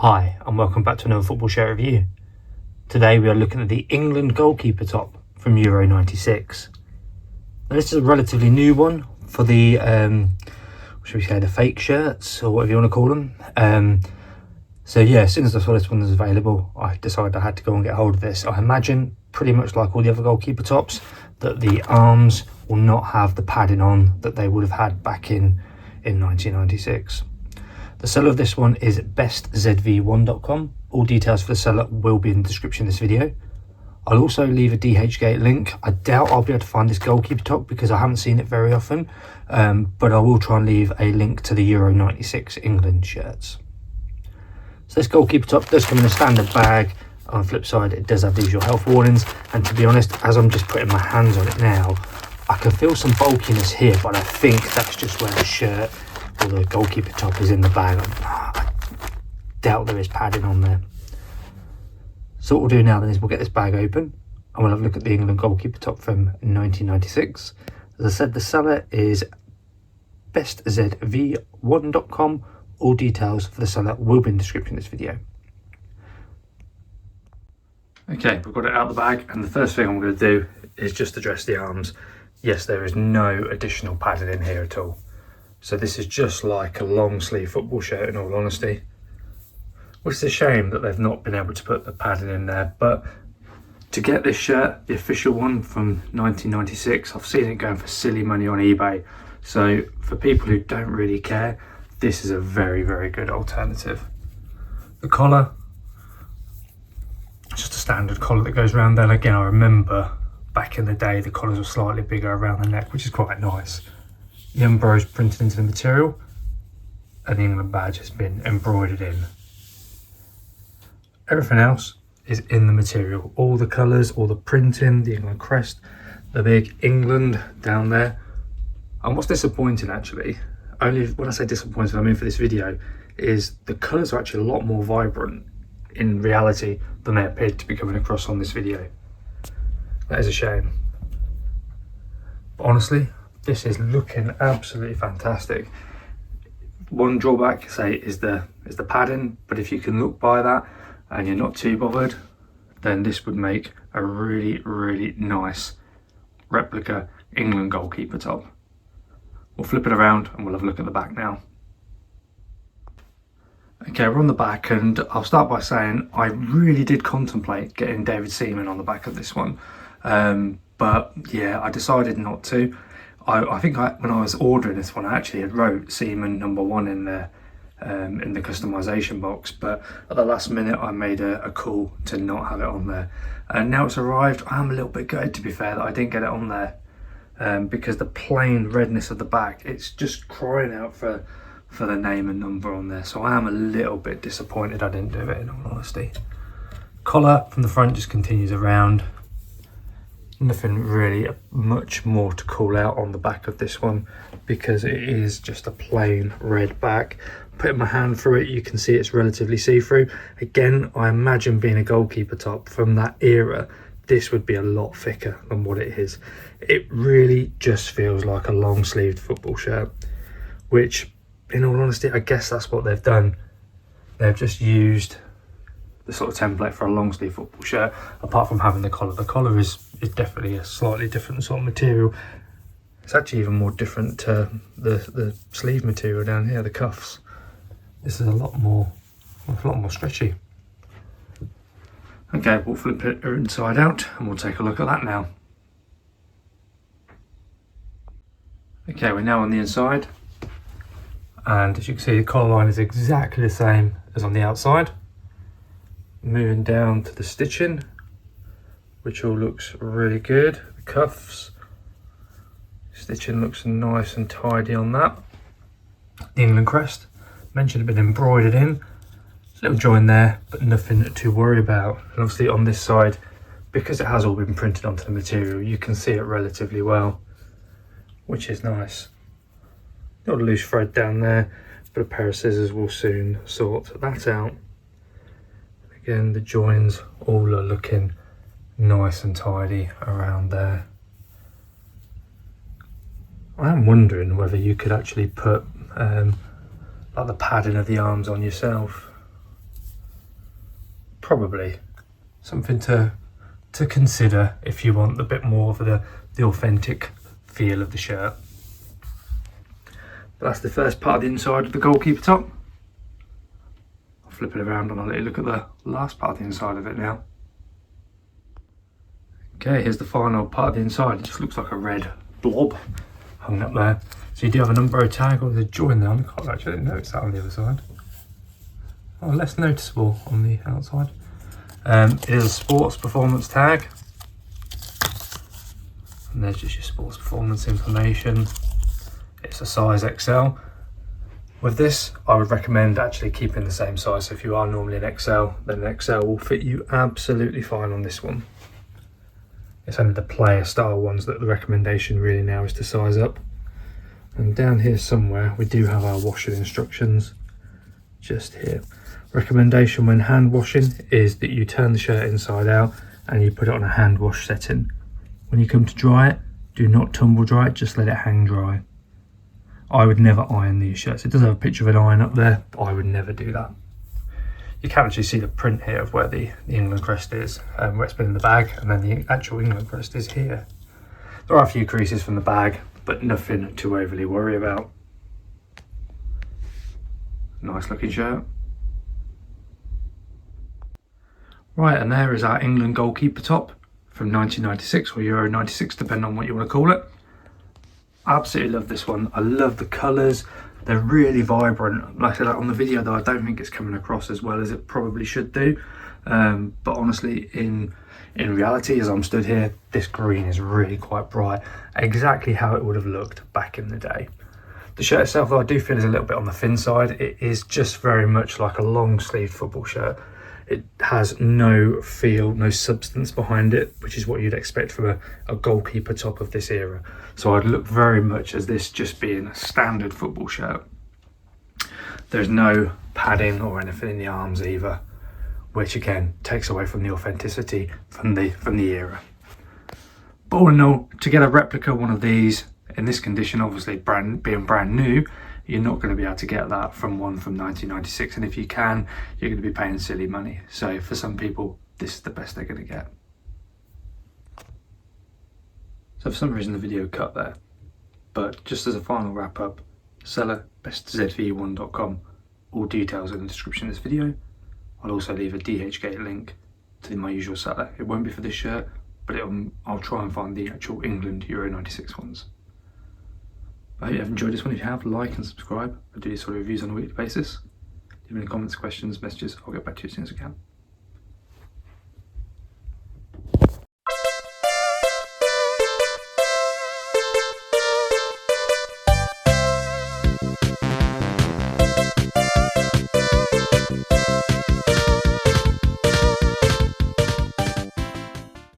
Hi and welcome back to another football shirt review. Today we are looking at the England goalkeeper top from Euro 96. Now this is a relatively new one for the, should we say, the fake shirts or whatever you want to call them. So yeah, as soon as I saw this one was available, I decided I had to go and get hold of this. I imagine, pretty much like all the other goalkeeper tops, that the arms will not have the padding on that they would have had back in 1996. The seller of this one is bestzv1.com. All details for the seller will be in the description of this video. I'll also leave a DHGate link. I doubt I'll be able to find this goalkeeper top because I haven't seen it very often, but I will try and leave a link to the Euro 96 England shirts. So this goalkeeper top does come in a standard bag. On the flip side, it does have the usual health warnings, and to be honest, as I'm just putting my hands on it now, I can feel some bulkiness here, but I think that's just where the shirt or the goalkeeper top is in the bag. I doubt there is padding on there. So what we'll do now then is we'll get this bag open and we'll have a look at the England goalkeeper top from 1996. As I said, the seller is bestzv1.com. All details for the seller will be in the description of this video. Okay, we've got it out of the bag, and the first thing I'm going to do is just address the arms. Yes, there is no additional padding in here at all. So this is just like a long sleeve football shirt in all honesty. Which is a shame that they've not been able to put the padding in there, but to get this shirt, the official one from 1996, I've seen it going for silly money on eBay. So for people who don't really care, this is a very, very good alternative. The collar, just a standard collar that goes around there. Again, I remember back in the day the collars were slightly bigger around the neck, which is quite nice. The Umbro is printed into the material and the England badge has been embroidered in. Everything else is in the material. All the colours, all the printing, the England crest, the big England down there. And what's disappointing actually, only when I say disappointing I mean for this video, is the colours are actually a lot more vibrant in reality than they appeared to be coming across on this video. That is a shame. But honestly, this is looking absolutely fantastic. One drawback, say, is the padding, but if you can look by that and you're not too bothered, then this would make a really, really nice replica England goalkeeper top. We'll flip it around and we'll have a look at the back now. Okay, we're on the back, and I'll start by saying I really did contemplate getting David Seaman on the back of this one, but yeah, I decided not to. I think when I was ordering this one, I actually had wrote Seaman #1 in the customization box, but at the last minute I made a call to not have it on there, and now it's arrived. I'm a little bit gutted, to be fair, that I didn't get it on there, because the plain redness of the back, it's just crying out for the name and number on there. So I am a little bit disappointed I didn't do it, in all honesty. Collar from the front just continues around. Nothing really much more to call out on the back of this one because it is just a plain red back. Putting my hand through it, you can see it's relatively see-through. Again, I imagine being a goalkeeper top from that era, this would be a lot thicker than what it is. It really just feels like a long-sleeved football shirt, which, in all honesty, I guess that's what they've done. They've just used the sort of template for a long sleeve football shirt, apart from having the collar. The collar is definitely a slightly different sort of material. It's actually even more different to the sleeve material down here, the cuffs. This is a lot more stretchy. Okay, we'll flip it inside out and we'll take a look at that now. Okay, we're now on the inside. And as you can see, the collar line is exactly the same as on the outside. Moving down to the stitching, which all looks really good. The cuffs, stitching looks nice and tidy on that. The England crest, mentioned, had been embroidered in. There's a little join there, but nothing to worry about. And obviously on this side, because it has all been printed onto the material, you can see it relatively well, which is nice. Got a loose thread down there, but a pair of scissors will soon sort that out. Again, the joins all are looking nice and tidy around there. I am wondering whether you could actually put like the padding of the arms on yourself. probably something to consider if you want a bit more of the authentic feel of the shirt. But that's the first part of the inside of the Goalkeeper top. I'll flip it around and I'll let you look at the last part of the inside of it now. Okay, here's the final part of the inside. It just looks like a red blob hung up there. So you do have an Umbro tag or the join there on the collar. Actually, I didn't notice that on the other side. Oh, less noticeable on the outside. It is a sports performance tag. And there's just your sports performance information. It's a size XL. With this, I would recommend actually keeping the same size. So if you are normally an XL, then an XL will fit you absolutely fine on this one. It's only the player style ones that the recommendation really now is to size up. And down here somewhere, we do have our washing instructions, just here. Recommendation when hand washing is that you turn the shirt inside out and you put it on a hand wash setting. When you come to dry it, do not tumble dry it, just let it hang dry. I would never iron these shirts. It does have a picture of an iron up there, but I would never do that. You can actually see the print here of where the England crest is, where it's been in the bag, and then the actual England crest is here. There are a few creases from the bag, but nothing to overly worry about. Nice looking shirt. Right, and there is our England Goalkeeper top from 1996 or Euro 96, depending on what you want to call it. I absolutely love this one. I love the colours. They're really vibrant. Like I said on the video though, I don't think it's coming across as well as it probably should do. But honestly, in reality, as I'm stood here, this green is really quite bright. Exactly how it would have looked back in the day. The shirt itself though, I do feel is a little bit on the thin side. It is just very much like a long sleeve football shirt. It has no feel, no substance behind it, which is what you'd expect from a Goalkeeper top of this era. So I'd look very much as this just being a standard football shirt. There's no padding or anything in the arms either, which again takes away from the authenticity from the era. But all in all, to get a replica one of these in this condition, obviously being brand new, you're not going to be able to get that from one from 1996, and if you can, you're going to be paying silly money. So for some people, this is the best they're going to get. So for some reason the video cut there, but just as a final wrap up, seller bestzv1.com, all details in the description of this video. I'll also leave a DHGate link to my usual seller. It won't be for this shirt, but I'll try and find the actual England Euro 96 ones. I hope you have enjoyed this one. If you have, like and subscribe. I do these sort of reviews on a weekly basis. Leave any comments, questions, messages. I'll get back to you as soon as I can.